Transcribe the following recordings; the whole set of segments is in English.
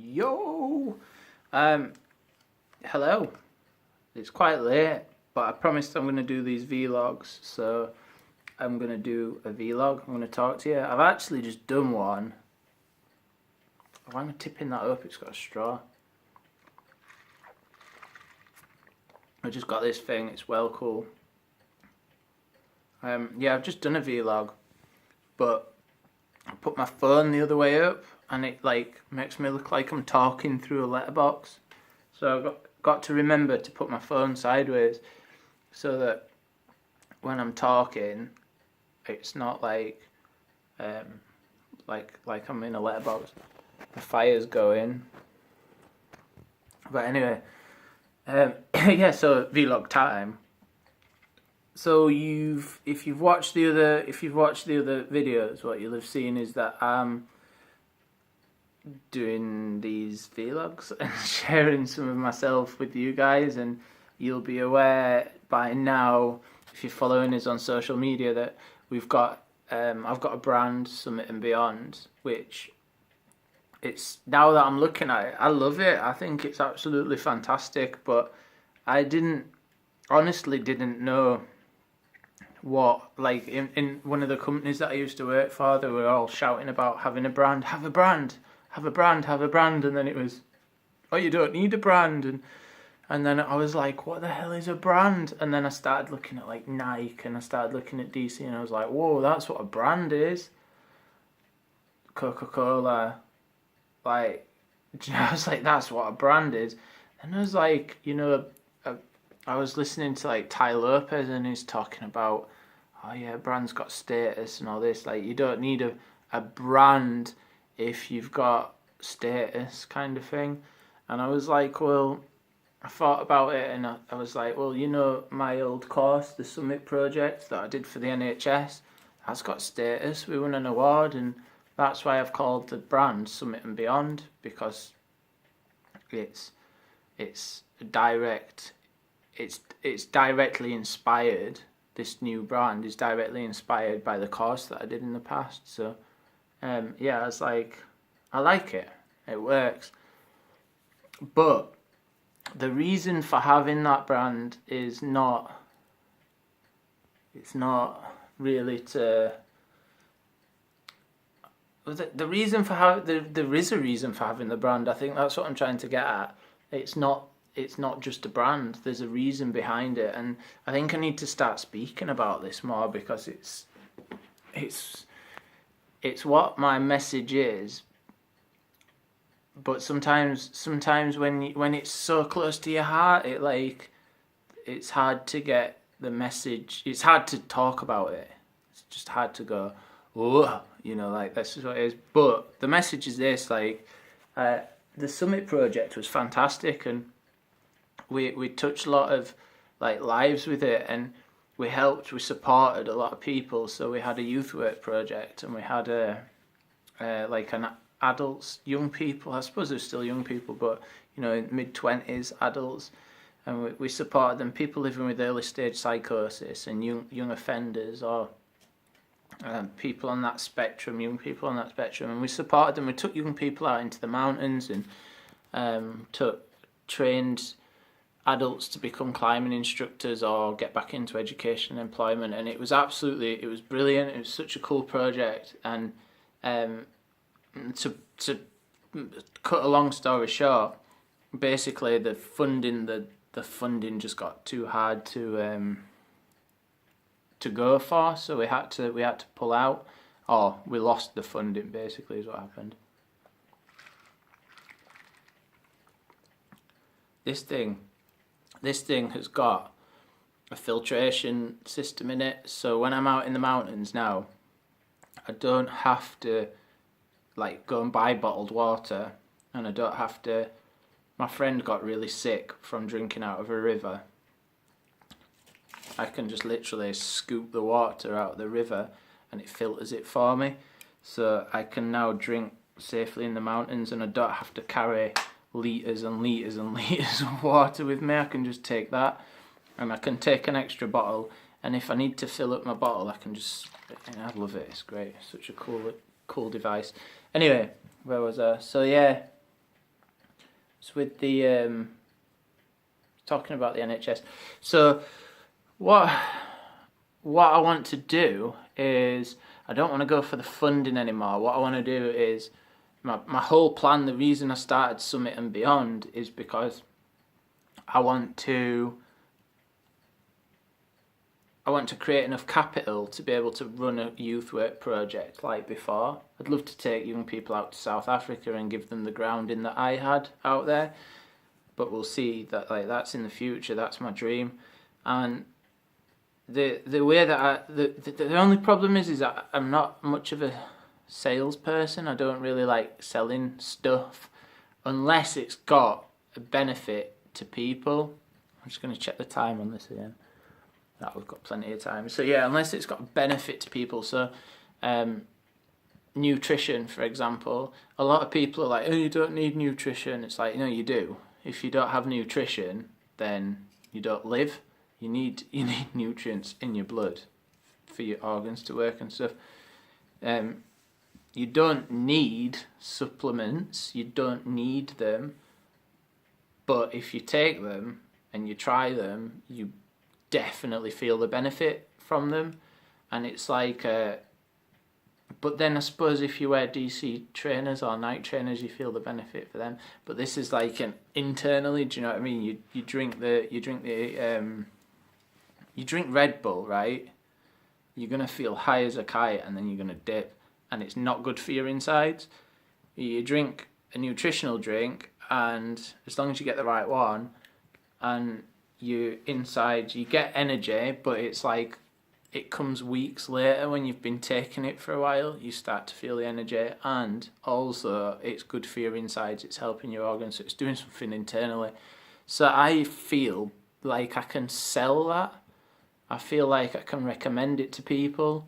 Yo! Hello. It's quite late, but I promised I'm going to do these vlogs, so I'm going to do a vlog. I'm going to talk to you. I've actually just done one. Why am I tipping that up? It's got a straw. I just got this thing, it's well cool. Yeah, I've just done a vlog, but I put my phone the other way up and it like makes me look like I'm talking through a letterbox. So I've got to remember to put my phone sideways so that when I'm talking it's not like like I'm in a letterbox. The fire's going. But anyway, yeah, so vlog time. So if you've watched the other videos, what you'll have seen is that I'm doing these vlogs and sharing some of myself with you guys, and you'll be aware by now, if you're following us on social media, that we've got I've got a brand, Summit and Beyond, which it's, now that I'm looking at it, I love it. I think it's absolutely fantastic, but I honestly didn't know what, like in one of the companies that I used to work for, they were all shouting about having a brand, have a brand, have a brand, have a brand, and then it was, oh, you don't need a brand, and then I was like, what the hell is a brand? And then I started looking at like Nike, and I started looking at DC, and I was like, whoa, that's what a brand is. Coca-Cola, like, I was like, that's what a brand is. And I was like, you know, I was listening to like Ty Lopez, and he's talking about, oh yeah, brand's got status and all this. Like, you don't need a brand if you've got status, kind of thing. And I was like, well, I thought about it, and I was like, well, you know, my old course, the Summit project that I did for the NHS, that's got status. We won an award, and that's why I've called the brand Summit and Beyond, because it's directly inspired. This new brand is directly inspired by the course that I did in the past. So yeah, I was like, I like it, it works. But the reason for having that brand is not, it's not really to, the reason for how there is a reason for having the brand. I think that's what I'm trying to get at. It's not just a brand. There's a reason behind it, and I think I need to start speaking about this more, because it's what my message is. But sometimes when it's so close to your heart, it's hard to get the message. It's hard to talk about it. It's just hard to go, oh, you know, like, this is what it is. But the message is this, like, the Summit project was fantastic, and we touched a lot of like lives with it, and we supported a lot of people. So we had a youth work project, and we had like an adults, young people, I suppose they're still young people, but you know, mid-20s adults, and we supported them, people living with early stage psychosis and young offenders, or people on that spectrum, young people on that spectrum, and we supported them. We took young people out into the mountains, and trained adults to become climbing instructors or get back into education and employment. And it was brilliant. It was such a cool project. And to cut a long story short, basically the funding just got too hard to go for, so we had to pull out, or we lost the funding, basically, is what happened. This thing has got a filtration system in it, so when I'm out in the mountains now, I don't have to like go and buy bottled water, and I don't have to, my friend got really sick from drinking out of a river. I can just literally scoop the water out of the river and it filters it for me, so I can now drink safely in the mountains, and I don't have to carry litres and litres and litres of water with me. I can just take that, and I can take an extra bottle, and if I need to fill up my bottle, I can just, I love it, it's great, it's such a cool device. Anyway, where was I? So yeah, It's with the talking about the NHS. So what I want to do is, I don't want to go for the funding anymore. What I want to do is, my whole plan, the reason I started Summit and Beyond is because I want to create enough capital to be able to run a youth work project like before. I'd love to take young people out to South Africa and give them the grounding that I had out there, but we'll see. That that's in the future. That's my dream. And the way that the only problem is that I'm not much of a salesperson. I don't really like selling stuff unless it's got a benefit to people. I'm just going to check the time on this again. That we've got plenty of time. So yeah, unless it's got a benefit to people. So nutrition, for example, a lot of people are like, oh, you don't need nutrition. It's like, no, you do. If you don't have nutrition, then you don't live. You need nutrients in your blood for your organs to work and stuff. You don't need supplements. You don't need them. But if you take them and you try them, you definitely feel the benefit from them. And it's like, but then I suppose if you wear DC trainers or Nike trainers, you feel the benefit for them. But this is like an internally. Do you know what I mean? You drink Red Bull, right? You're gonna feel high as a kite, and then you're gonna dip, and it's not good for your insides. You drink a nutritional drink, and as long as you get the right one, and you inside you get energy, but it's like it comes weeks later when you've been taking it for a while. You start to feel the energy, and also it's good for your insides. It's helping your organs, so it's doing something internally. So I feel like I can sell that. I feel like I can recommend it to people.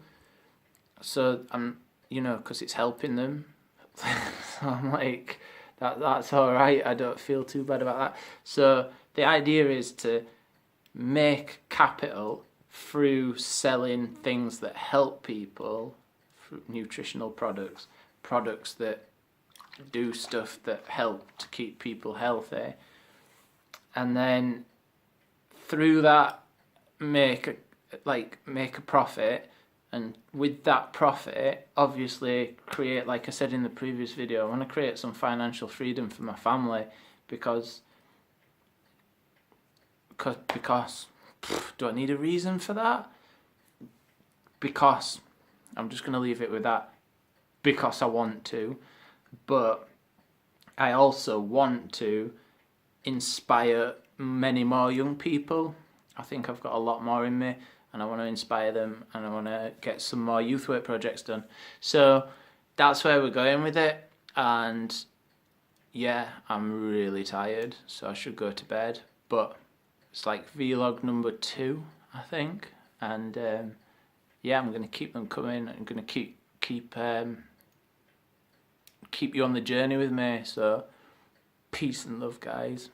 So I'm, because it's helping them. So I'm like, that's all right. I don't feel too bad about that. So the idea is to make capital through selling things that help people, nutritional products that do stuff that help to keep people healthy, and then through that make a profit, and with that profit obviously create, like I said in the previous video, I want to create some financial freedom for my family, because do I need a reason for that? Because I'm just going to leave it with that, because I want to, but I also want to inspire many more young people. I think I've got a lot more in me, and I want to inspire them, and I want to get some more youth work projects done. So that's where we're going with it. And yeah, I'm really tired, so I should go to bed. But it's like vlog number 2, I think. And yeah, I'm going to keep them coming. I'm going to keep you on the journey with me. So peace and love, guys.